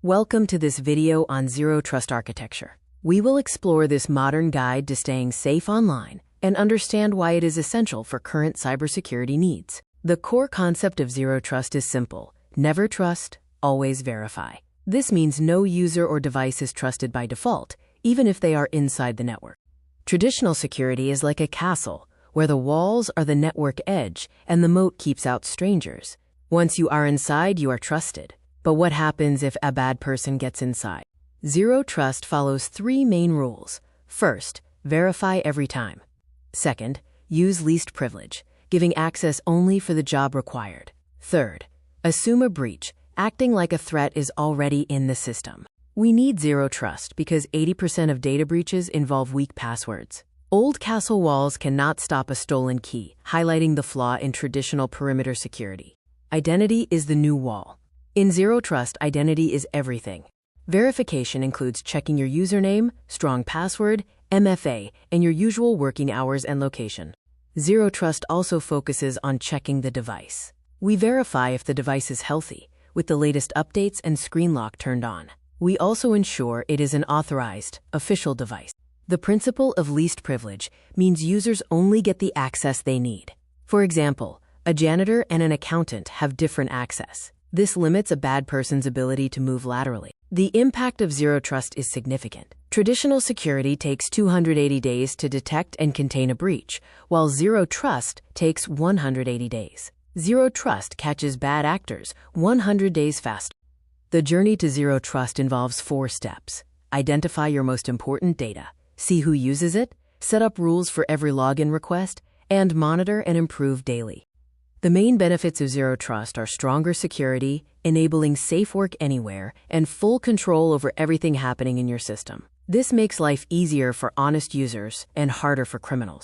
Welcome to this video on Zero Trust Architecture. We will explore this modern guide to staying safe online and understand why it is essential for current cybersecurity needs. The core concept of Zero Trust is simple: never trust, always verify. This means no user or device is trusted by default, even if they are inside the network. Traditional security is like a castle, where the walls are the network edge and the moat keeps out strangers. Once you are inside, you are trusted. But what happens if a bad person gets inside? Zero Trust follows three main rules. First, verify every time. Second, use least privilege, giving access only for the job required. Third, assume a breach, acting like a threat is already in the system. We need Zero Trust because 80% of data breaches involve weak passwords. Old castle walls cannot stop a stolen key, highlighting the flaw in traditional perimeter security. Identity is the new wall. In Zero Trust, identity is everything. Verification includes checking your username, strong password, MFA, and your usual working hours and location. Zero Trust also focuses on checking the device. We verify if the device is healthy, with the latest updates and screen lock turned on. We also ensure it is an authorized, official device. The principle of least privilege means users only get the access they need. For example, a janitor and an accountant have different access. This limits a bad person's ability to move laterally. The impact of Zero Trust is significant. Traditional security takes 280 days to detect and contain a breach, while Zero Trust takes 180 days. Zero Trust catches bad actors 100 days faster. The journey to Zero Trust involves 4 steps. Identify your most important data, see who uses it, set up rules for every login request, and monitor and improve daily. The main benefits of Zero Trust are stronger security, enabling safe work anywhere, and full control over everything happening in your system. This makes life easier for honest users and harder for criminals.